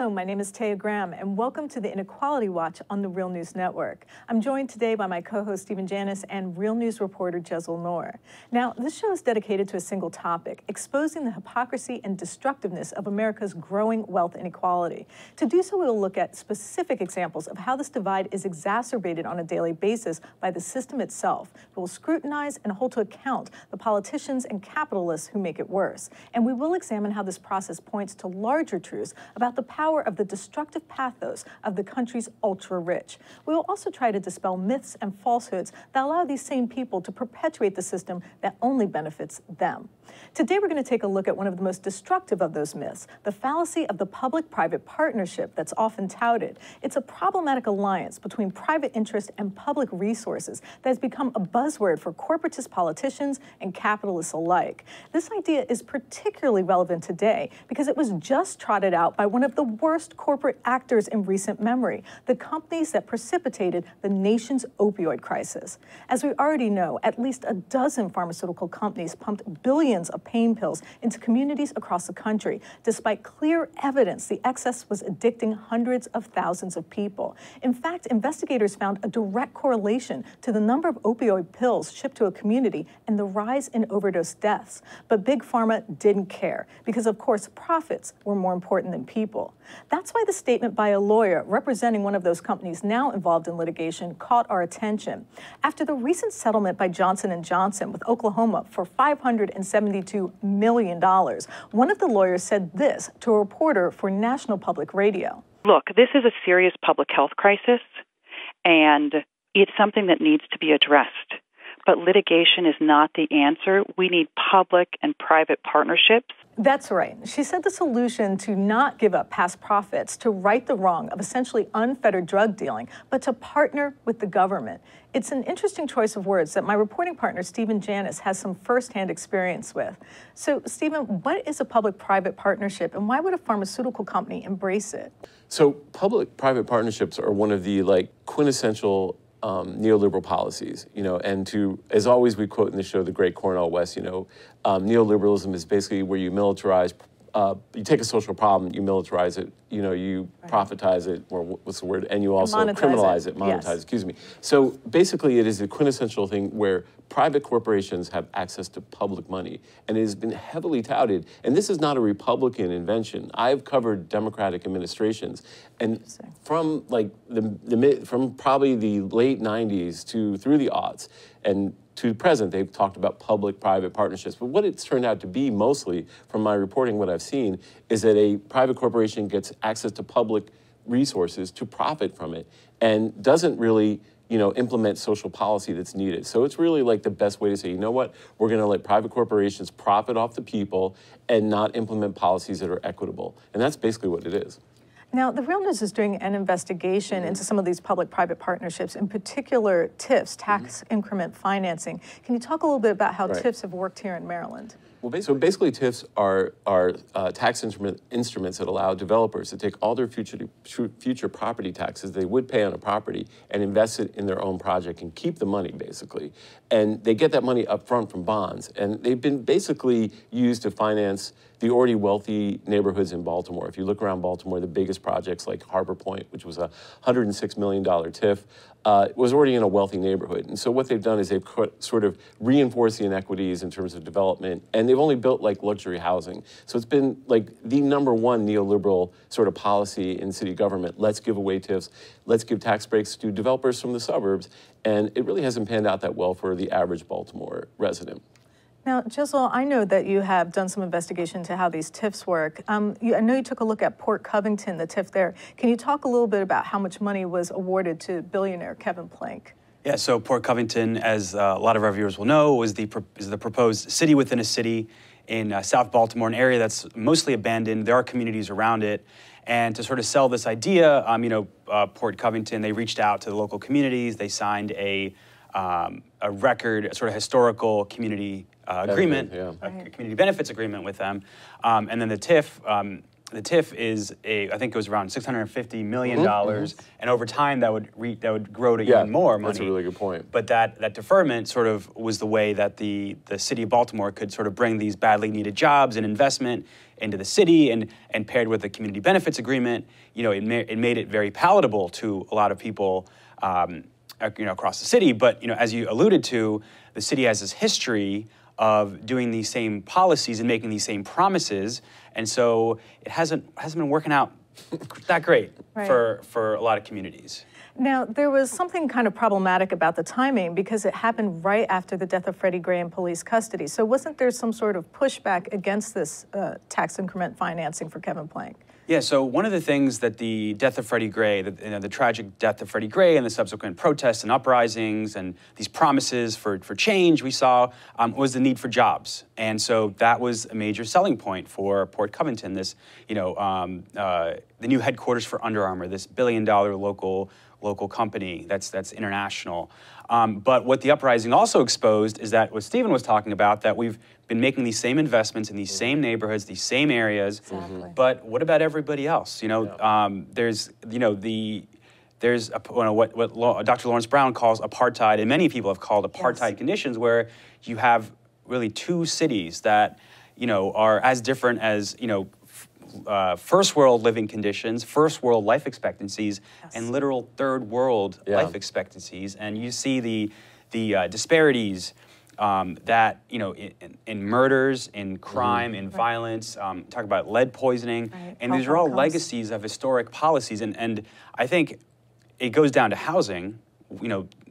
Hello, my name is Taya Graham, and welcome to the Inequality Watch on the Real News Network. I'm joined today by my co-host Stephen Janis and Real News reporter Jezl Noor. Now, this show is dedicated to a single topic, exposing the hypocrisy and destructiveness of America's growing wealth inequality. To do so, we'll look at specific examples of how this divide is exacerbated on a daily basis by the system itself. We will scrutinize and hold to account the politicians and capitalists who make it worse. And we will examine how this process points to larger truths about the power of the destructive pathos of the country's ultra-rich. We will also try to dispel myths and falsehoods that allow these same people to perpetuate the system that only benefits them. Today, we're going to take a look at one of the most destructive of those myths, the fallacy of the public-private partnership that's often touted. It's a problematic alliance between private interest and public resources that has become a buzzword for corporatist politicians and capitalists alike. This idea is particularly relevant today because it was just trotted out by one of the worst corporate actors in recent memory, the companies that precipitated the nation's opioid crisis. As we already know, at least a dozen pharmaceutical companies pumped billions of pain pills into communities across the country, despite clear evidence the excess was addicting hundreds of thousands of people. In fact, investigators found a direct correlation to the number of opioid pills shipped to a community and the rise in overdose deaths. But Big Pharma didn't care because, of course, profits were more important than people. That's why the statement by a lawyer representing one of those companies now involved in litigation caught our attention. After the recent settlement by Johnson & Johnson with Oklahoma for $572 million, one of the lawyers said this to a reporter for National Public Radio. Look, this is a serious public health crisis, and it's something that needs to be addressed. But litigation is not the answer. We need public and private partnerships. That's right. She said the solution to not give up past profits, to right the wrong of essentially unfettered drug dealing, but to partner with the government. It's an interesting choice of words that my reporting partner, Stephen Janis, has some firsthand experience with. So, Stephen, what is a public-private partnership, and why would a pharmaceutical company embrace it? So, public-private partnerships are one of the quintessential neoliberal policies, and as always, we quote in the show the great Cornel West, neoliberalism is basically where you militarize, you take a social problem, you militarize it, you profitize it, or what's the word, and you also criminalize it, monetize, yes. Excuse me. So basically it is a quintessential thing where private corporations have access to public money, and it has been heavily touted, and this is not a Republican invention. I've covered Democratic administrations, and from from probably the late 90s through the aughts, and to present, they've talked about public-private partnerships. But what it's turned out to be mostly, from my reporting, what I've seen, is that a private corporation gets access to public resources to profit from it and doesn't really implement social policy that's needed. So it's really like the best way to say, you know what, we're gonna let private corporations profit off the people and not implement policies that are equitable. And that's basically what it is. Now, the Real News is doing an investigation into some of these public-private partnerships, in particular TIFs, tax increment financing. Can you talk a little bit about how TIFs have worked here in Maryland? Well, so basically TIFs are tax instruments that allow developers to take all their future property taxes they would pay on a property and invest it in their own project and keep the money, basically. And they get that money up front from bonds. And they've been basically used to finance the already wealthy neighborhoods in Baltimore. If you look around Baltimore, the biggest projects like Harbor Point, which was a $106 million TIF, was already in a wealthy neighborhood. And so what they've done is they've sort of reinforced the inequities in terms of development, and they've only built luxury housing. So it's been the #1 neoliberal sort of policy in city government. Let's give away TIFs, let's give tax breaks to developers from the suburbs, and it really hasn't panned out that well for the average Baltimore resident. Now, Jezl, I know that you have done some investigation into how these TIFs work. I know you took a look at Port Covington, the TIF there. Can you talk a little bit about how much money was awarded to billionaire Kevin Plank? Yeah, so Port Covington, as a lot of our viewers will know, is the proposed city within a city in South Baltimore, an area that's mostly abandoned. There are communities around it. And to sort of sell this idea, Port Covington, they reached out to the local communities. They signed a record, a sort of historical community agreement, a community benefits agreement with them. And then the TIF the TIF is I think it was around $650 million, and over time that would grow to even more money. That's a really good point. But that deferment sort of was the way that the city of Baltimore could sort of bring these badly needed jobs and investment into the city, and paired with the community benefits agreement, it made it very palatable to a lot of people, across the city. But as you alluded to, the city has this history of doing these same policies and making these same promises, and so it hasn't been working out that great for a lot of communities. Now, there was something kind of problematic about the timing because it happened right after the death of Freddie Gray in police custody. So wasn't there some sort of pushback against this tax increment financing for Kevin Plank? Yeah, so one of the things that the death of Freddie Gray, the tragic death of Freddie Gray and the subsequent protests and uprisings and these promises for change we saw was the need for jobs. And so that was a major selling point for Port Covington, this, the new headquarters for Under Armour, this billion-dollar local company that's international. But what the uprising also exposed is that what Stephen was talking about, that we've been making these same investments in these same neighborhoods, these same areas. Exactly. But what about everybody else? There's what Dr. Lawrence Brown calls apartheid, and many people have called apartheid conditions, where you have really two cities that are as different as first world living conditions, first world life expectancies, and literal third world life expectancies, and you see the disparities that in murders, in crime, in violence. Talk about lead poisoning, and these are all legacies of historic policies, and I think it goes down to housing,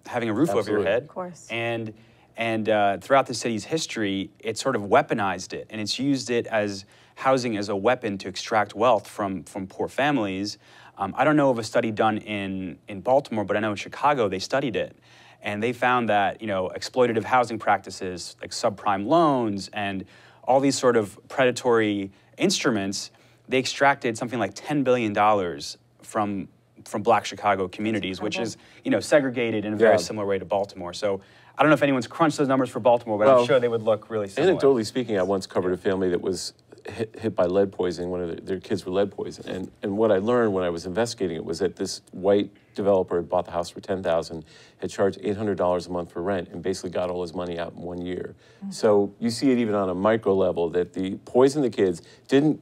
having a roof over your head, of course, and throughout the city's history, it sort of weaponized it, and it's used it as housing as a weapon to extract wealth from poor families. I don't know of a study done in Baltimore, but I know in Chicago they studied it. And they found that, exploitative housing practices like subprime loans and all these sort of predatory instruments, they extracted something like $10 billion from Black Chicago communities, which is, segregated in a very similar way to Baltimore. So I don't know if anyone's crunched those numbers for Baltimore, but I'm sure they would look really similar. Anecdotally speaking, I once covered a family that was hit by lead poisoning. One of their kids were lead poisoned, and what I learned when I was investigating it was that this white developer had bought the house for $10,000, had charged $800 a month for rent, and basically got all his money out in 1 year. So you see it even on a micro level that the poisoned the kids, didn't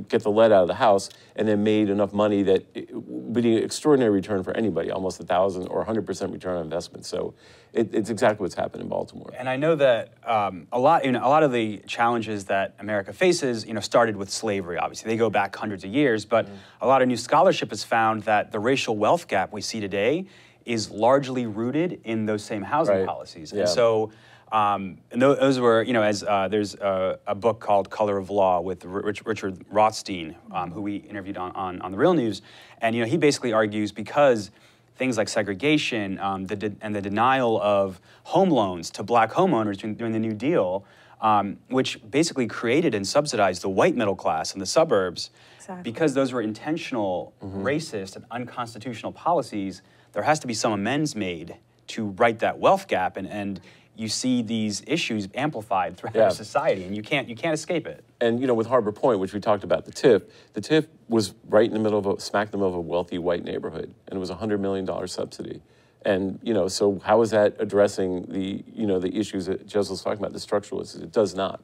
get the lead out of the house, and then made enough money that it would be an extraordinary return for anybody, almost 1,000 or 100% return on investment. So it's exactly what's happened in Baltimore. And I know that a lot of the challenges that America faces, started with slavery. Obviously, they go back hundreds of years, but a lot of new scholarship has found that the racial wealth gap we see today is largely rooted in those same housing policies. And so. And those were, there's a book called Color of Law with Richard Rothstein, who we interviewed on The Real News. And, he basically argues because things like segregation and the denial of home loans to Black homeowners during the New Deal, which basically created and subsidized the white middle class in the suburbs, because those were intentional, racist, and unconstitutional policies, there has to be some amends made to right that wealth gap. And you see these issues amplified throughout our society, and you can't escape it. And with Harbor Point, which we talked about, the TIF was right in the middle of smack in the middle of a wealthy white neighborhood, and it was a $100 million subsidy. And so how is that addressing the the issues that Jez was talking about, the structural issues? It does not.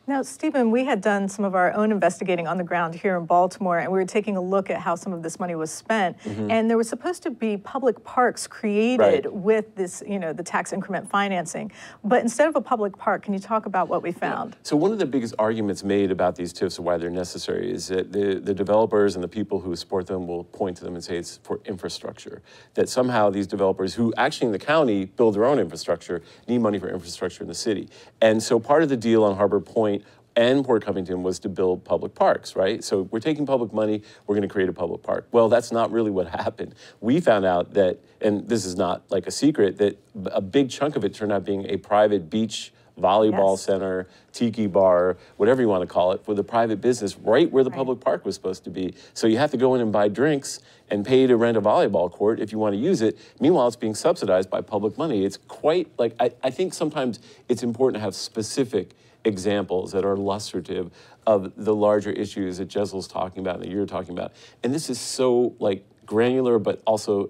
Now, Stephen, we had done some of our own investigating on the ground here in Baltimore, and we were taking a look at how some of this money was spent. And there was supposed to be public parks created with this, the tax increment financing. But instead of a public park, can you talk about what we found? So one of the biggest arguments made about these TIFs and why they're necessary is that the developers and the people who support them will point to them and say it's for infrastructure. That somehow these developers, who actually in the county build their own infrastructure, need money for infrastructure in the city. And so part of the deal on Harbor Point and Port Covington was to build public parks, right? So we're taking public money, we're going to create a public park. Well, that's not really what happened. We found out that, and this is not like a secret, that a big chunk of it turned out being a private beach volleyball center, tiki bar, whatever you want to call it, for the private business right where the public park was supposed to be. So you have to go in and buy drinks and pay to rent a volleyball court if you want to use it. Meanwhile, it's being subsidized by public money. It's quite like, I think sometimes it's important to have specific examples that are illustrative of the larger issues that Jezzel's talking about and that you're talking about. And this is so like granular, but also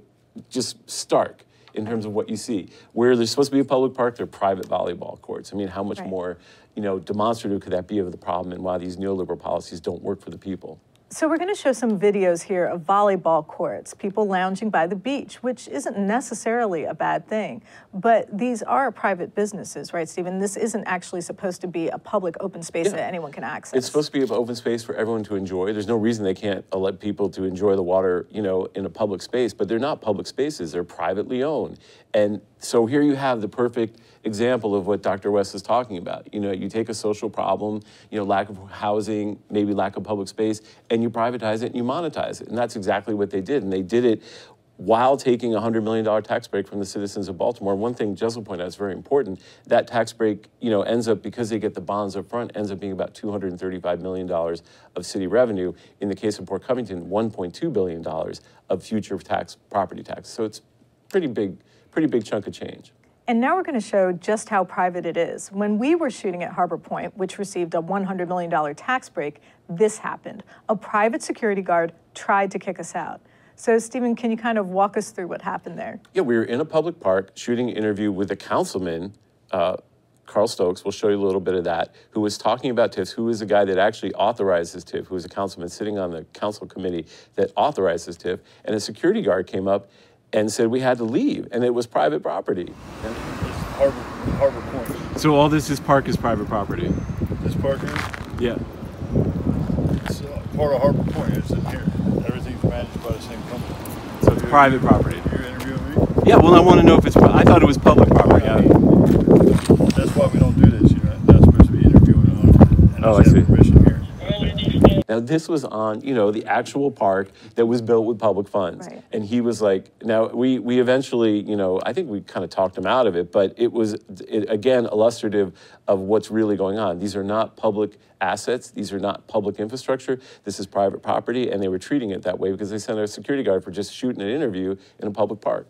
just stark in terms of what you see. Where there's supposed to be a public park, there are private volleyball courts. I mean, how much more, you know, demonstrative could that be of the problem and why these neoliberal policies don't work for the people? So we're going to show some videos here of volleyball courts, people lounging by the beach, which isn't necessarily a bad thing. But these are private businesses, right, Stephen? This isn't actually supposed to be a public open space that anyone can access. It's supposed to be an open space for everyone to enjoy. There's no reason they can't let people to enjoy the water, you know, in a public space, but they're not public spaces. They're privately owned. And so here you have the perfect example of what Dr. West is talking about. You know, you take a social problem, you know, lack of housing, maybe lack of public space, and you privatize it and you monetize it. And that's exactly what they did. And they did it while taking a $100 million tax break from the citizens of Baltimore. One thing Jessel pointed out is very important. That tax break, you know, ends up, because they get the bonds up front, ends up being about $235 million of city revenue. In the case of Port Covington, $1.2 billion of future property tax. So it's pretty big chunk of change. And now we're going to show just how private it is. When we were shooting at Harbor Point, which received a $100 million tax break, this happened. A private security guard tried to kick us out. So, Stephen, can you kind of walk us through what happened there? Yeah, we were in a public park shooting an interview with a councilman, Carl Stokes, we'll show you a little bit of that, who was talking about TIFs, who is the guy that actually authorized this TIF, who was a councilman sitting on the council committee that authorized this TIF, and a security guard came up and said we had to leave, and it was private property. Yeah. It's Harbor Point. So all this park is private property? This park here? Yeah. It's part of Harbor Point. It's in here. Everything's managed by the same company. So it's private property? You're interviewing me? Yeah, well, I want to know if it's, I thought it was public property. That's why we don't do this. You're not supposed to be interviewing on it. Oh, I see. Permission here. Now, this was on, you know, the actual park that was built with public funds. Right. And he was like, now, we eventually, you know, I think we kind of talked him out of it, but it was, again, illustrative of what's really going on. These are not public assets. These are not public infrastructure. This is private property, and they were treating it that way because they sent a security guard for just shooting an interview in a public park.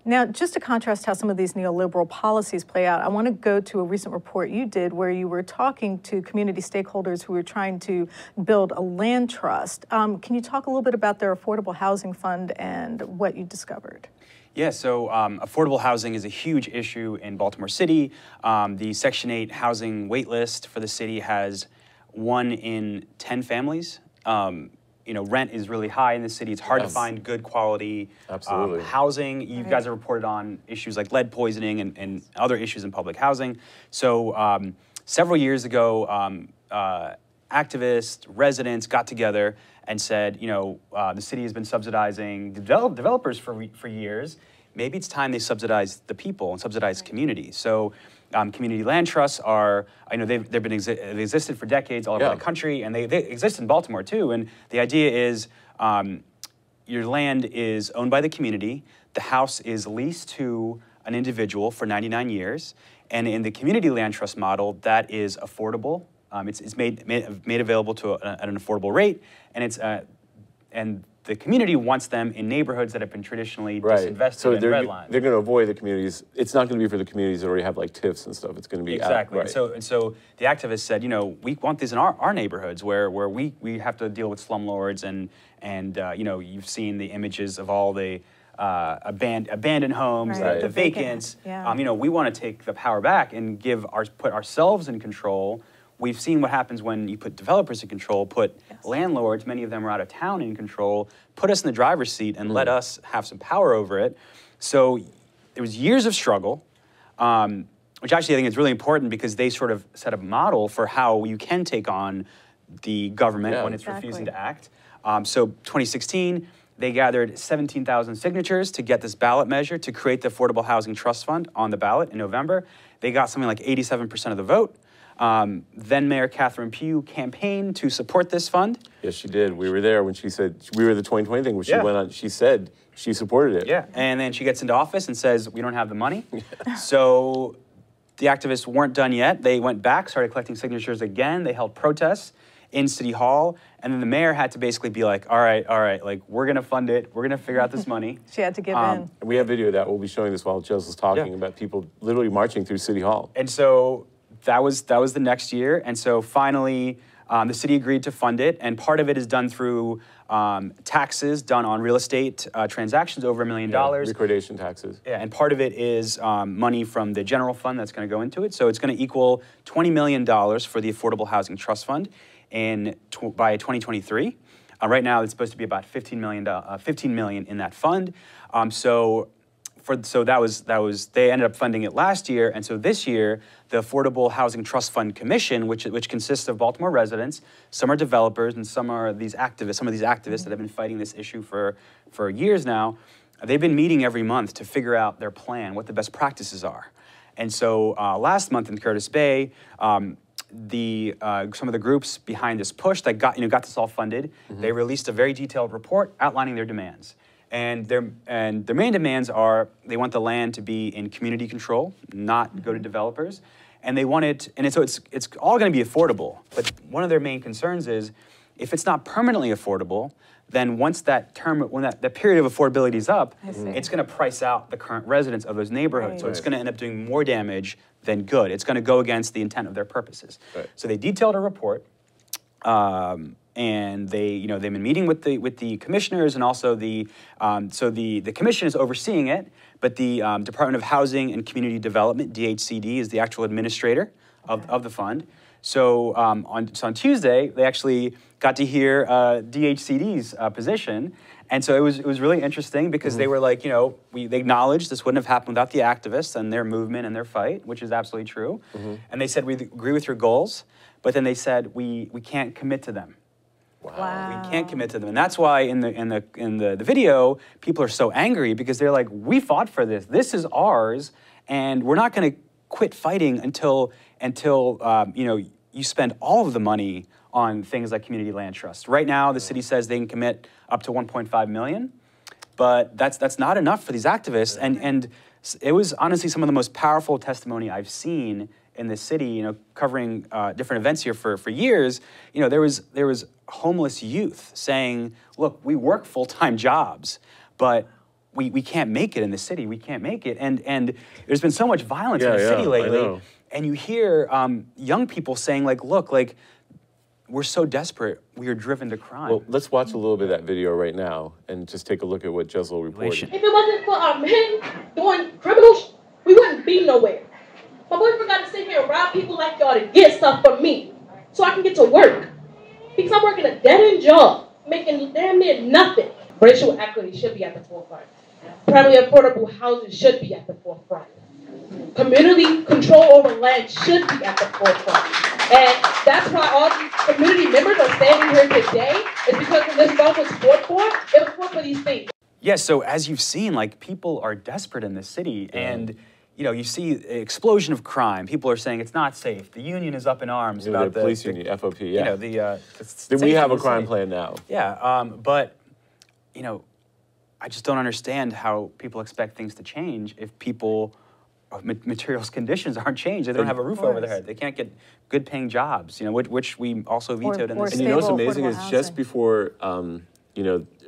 Now, just to contrast how some of these neoliberal policies play out, I want to go to a recent report you did where you were talking to community stakeholders who were trying to build a land trust. Can you talk a little bit about their affordable housing fund and what you discovered? Yeah, so affordable housing is a huge issue in Baltimore City. The Section 8 housing wait list for the city has 1 in 10 families. You know, rent is really high in the city. It's hard to find good quality housing. You guys have reported on issues like lead poisoning and other issues in public housing. So several years ago, activists, residents got together and said, you know, the city has been subsidizing developers for years. Maybe it's time they subsidize the people and subsidize communities. So community land trusts are, I know they've existed for decades all over the country, and they exist in Baltimore too. And the idea is your land is owned by the community, the house is leased to an individual for 99 years, and in the community land trust model, that is affordable. It's made available to at an affordable rate, and and the community wants them in neighborhoods that have been traditionally disinvested so and redlined. They're going to avoid the communities. It's not going to be for the communities that already have like TIFs and stuff. It's going to be exactly. Right. And so the activists said, you know, we want these in our neighborhoods where we have to deal with slumlords and you know, you've seen the images of all the abandoned homes, the vacants. Yeah. You know, we want to take the power back and put ourselves in control. We've seen what happens when you put developers in control, put landlords, many of them are out of town, in control, put us in the driver's seat and let us have some power over it. So there was years of struggle, which actually I think is really important because they sort of set a model for how you can take on the government when it's refusing to act. So 2016, they gathered 17,000 signatures to get this ballot measure to create the Affordable Housing Trust Fund on the ballot in November. They got something like 87% of the vote. Then Mayor Catherine Pugh campaigned to support this fund. Yes, she did. We were there when she said, we were the 2020 thing, when she went on, she said she supported it. Yeah, and then she gets into office and says, we don't have the money. So the activists weren't done yet. They went back, started collecting signatures again. They held protests in City Hall. And then the mayor had to basically be like, all right, like, we're going to fund it. We're going to figure out this money. She had to give in. We have video of that. We'll be showing this while Jess is talking about people literally marching through City Hall. And so that was the next year, and so finally the city agreed to fund it, and part of it is done through taxes done on real estate transactions over $1 million. Liquidation taxes. Yeah, and part of it is money from the general fund that's going to go into it. So it's going to equal $20 million for the Affordable Housing Trust Fund by 2023. Right now, it's supposed to be about $15 million in that fund. So that was they ended up funding it last year, and so this year the Affordable Housing Trust Fund Commission, which consists of Baltimore residents, some are developers, and some are these activists. Some of these activists that have been fighting this issue for years now. They've been meeting every month to figure out their plan, what the best practices are. And so last month in Curtis Bay, some of the groups behind this push that got this all funded, they released a very detailed report outlining their demands. And their main demands are they want the land to be in community control, not go to developers, and they want it. And so it's all going to be affordable. But one of their main concerns is if it's not permanently affordable, then once that period of affordability is up, it's going to price out the current residents of those neighborhoods. Right. So it's going to end up doing more damage than good. It's going to go against the intent of their purposes. Right. So they detailed a report. And they've been meeting with the commissioners, and also the commission is overseeing it, but the Department of Housing and Community Development, DHCD, is the actual administrator of the fund. So on Tuesday, they actually got to hear DHCD's position, and so it was really interesting because they were like, they acknowledged this wouldn't have happened without the activists and their movement and their fight, which is absolutely true. And they said, we agree with your goals, but then they said we can't commit to them. Wow. We can't commit to them, and that's why in the video people are so angry because they're like, we fought for this. This is ours, and we're not going to quit fighting until you spend all of the money on things like community land trusts. Right now, the city says they can commit up to 1.5 million, but that's not enough for these activists. And it was honestly some of the most powerful testimony I've seen in the city, covering different events here for years. There was homeless youth saying, look, we work full-time jobs, but we can't make it in the city. We can't make it. And there's been so much violence in the city lately. And you hear young people saying, look, we're so desperate, we are driven to crime. Well, let's watch a little bit of that video right now and just take a look at what Jezreel reported. If it wasn't for our men doing criminals, we wouldn't be nowhere. My boyfriend got to sit here and rob people like y'all to get stuff from me so I can get to work. Because I'm working a dead-end job, making damn near nothing. Racial equity should be at the forefront. Primarily affordable housing should be at the forefront. Community control over land should be at the forefront. And that's why all these community members are standing here today, is because when this bill was fought for, it was fought for these things. Yes, so as you've seen, people are desperate in this city, and you see an explosion of crime. People are saying it's not safe. The union is up in arms about the police union, FOP. Yeah. We have a crime plan now. Yeah, but I just don't understand how people expect things to change if materials conditions aren't changed. They don't have a roof over their head. They can't get good-paying jobs. Which we also vetoed in this. And what's amazing is just before.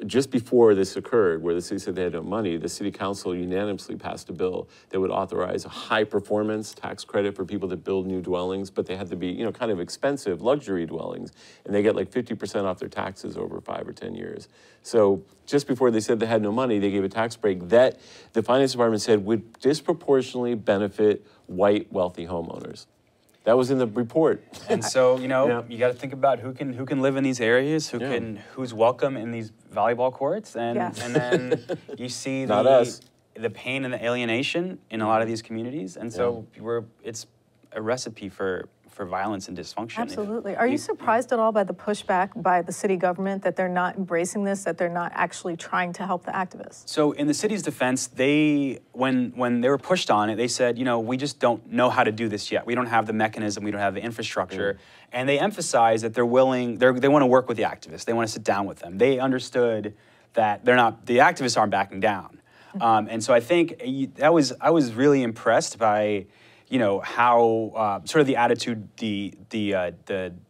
Just before this occurred, where the city said they had no money, the city council unanimously passed a bill that would authorize a high-performance tax credit for people that build new dwellings, but they had to be, kind of expensive luxury dwellings, and they get 50% off their taxes over 5 or 10 years. So just before they said they had no money, they gave a tax break that the finance department said would disproportionately benefit white wealthy homeowners. That was in the report. And so, you got to think about who can live in these areas, who's welcome in these volleyball courts, and then you see the pain and the alienation in a lot of these communities, and so it's a recipe for violence and dysfunction. Absolutely. Are you surprised at all by the pushback by the city government that they're not embracing this, that they're not actually trying to help the activists? So in the city's defense, when they were pushed on it, they said, we just don't know how to do this yet. We don't have the mechanism, we don't have the infrastructure. And they emphasize that they want to work with the activists. They want to sit down with them. They understood that the activists aren't backing down. And so I think I was really impressed by how sort of the attitude the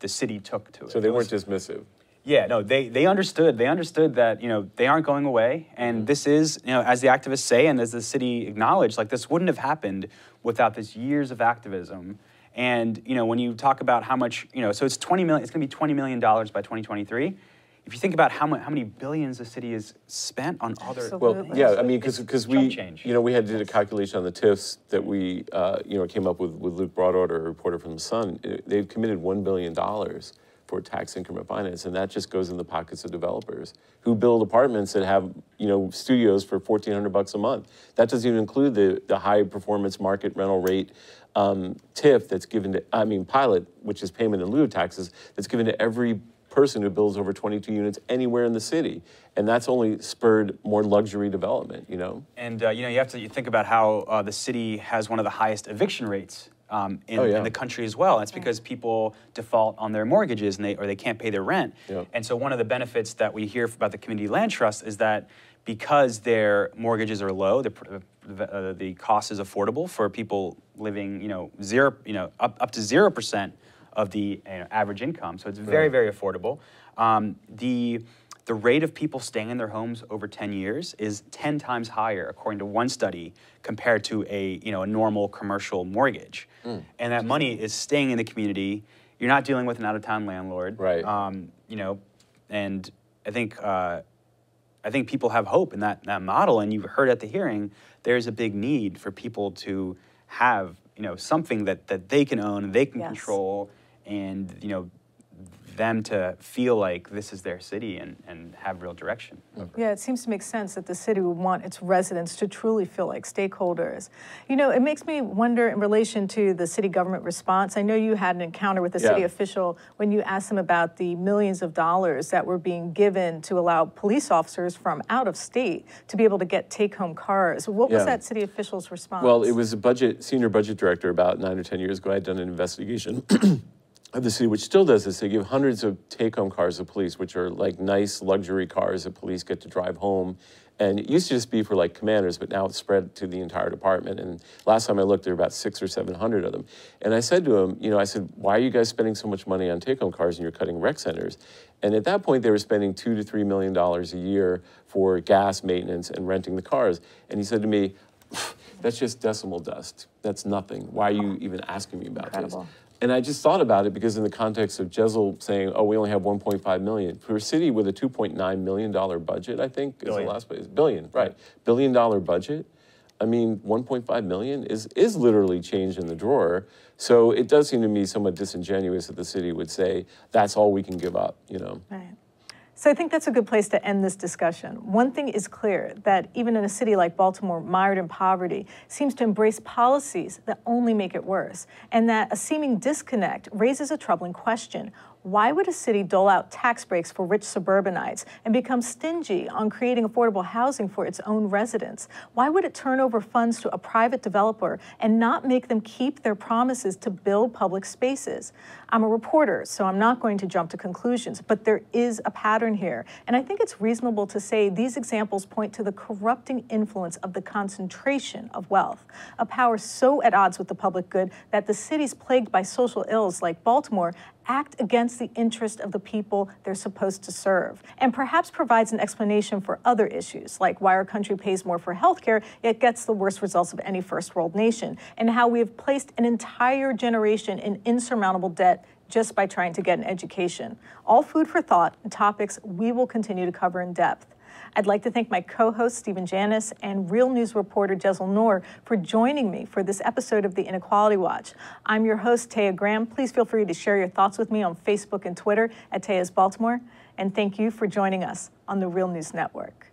city took to it. So they weren't dismissive. Yeah, no, they understood. They understood that they aren't going away, and this is as the activists say, and as the city acknowledged, this wouldn't have happened without this years of activism And when you talk about how much, so it's 20 million. It's going to be $20 million by 2023. If you think about how many billions the city has spent on other, well, yeah, I mean, because we, change. We had did a calculation on the TIFs that we, came up with Luke Broadwater, a reporter from The Sun. They've committed $1 billion for tax increment finance, and that just goes in the pockets of developers who build apartments that have, studios for $1,400 a month. That doesn't even include the high performance market rental rate TIF that's given to, pilot, which is payment in lieu of taxes, that's given to every person who builds over 22 units anywhere in the city. And that's only spurred more luxury development, And, you have to think about how the city has one of the highest eviction rates in the country as well. It's because people default on their mortgages and they can't pay their rent. Yeah. And so one of the benefits that we hear about the community land trust is that because their mortgages are low, the cost is affordable for people living, up to 0% of the average income. So it's very, very affordable. The rate of people staying in their homes over 10 years is 10 times higher, according to one study, compared to a normal commercial mortgage. And that money is staying in the community. You're not dealing with an out-of-town landlord. Right. And I think people have hope in that model. And you've heard at the hearing, there's a big need for people to have something that they can own, they can control, and them to feel like this is their city and have real direction. Yeah, it seems to make sense that the city would want its residents to truly feel like stakeholders. It makes me wonder in relation to the city government response. I know you had an encounter with a city official when you asked them about the millions of dollars that were being given to allow police officers from out of state to be able to get take-home cars. What was that city official's response? Well, it was senior budget director about 9 or 10 years ago. I had done an investigation of the city, which still does this. They give hundreds of take-home cars to police, which are like nice luxury cars that police get to drive home. And it used to just be for like commanders, but now it's spread to the entire department. And last time I looked, there were about 600 or 700 of them. And I said to him, I said, why are you guys spending so much money on take-home cars and you're cutting rec centers? And at that point, they were spending $2 to $3 million a year for gas maintenance and renting the cars. And he said to me, that's just decimal dust. That's nothing. Why are you even asking me about this? And I just thought about it because in the context of Jessel saying, oh, we only have 1.5 million. For a city with a $2.9 million budget, I think, is the last place. Billion, right. $1 billion budget. I mean, 1.5 million is literally change in the drawer. So it does seem to me somewhat disingenuous that the city would say, that's all we can give up, Right. So I think that's a good place to end this discussion. One thing is clear, that even in a city like Baltimore, mired in poverty, seems to embrace policies that only make it worse, and that a seeming disconnect raises a troubling question. Why would a city dole out tax breaks for rich suburbanites and become stingy on creating affordable housing for its own residents? Why would it turn over funds to a private developer and not make them keep their promises to build public spaces? I'm a reporter, so I'm not going to jump to conclusions, but there is a pattern here. And I think it's reasonable to say these examples point to the corrupting influence of the concentration of wealth, a power so at odds with the public good that the cities plagued by social ills like Baltimore act against the interest of the people they're supposed to serve, and perhaps provides an explanation for other issues, like why our country pays more for healthcare, yet gets the worst results of any first world nation, and how we have placed an entire generation in insurmountable debt just by trying to get an education. All food for thought and topics we will continue to cover in depth. I'd like to thank my co-host, Stephen Janis, and Real News reporter, Jessel Noor, for joining me for this episode of the Inequality Watch. I'm your host, Taya Graham. Please feel free to share your thoughts with me on Facebook and Twitter at Taya's Baltimore. And thank you for joining us on the Real News Network.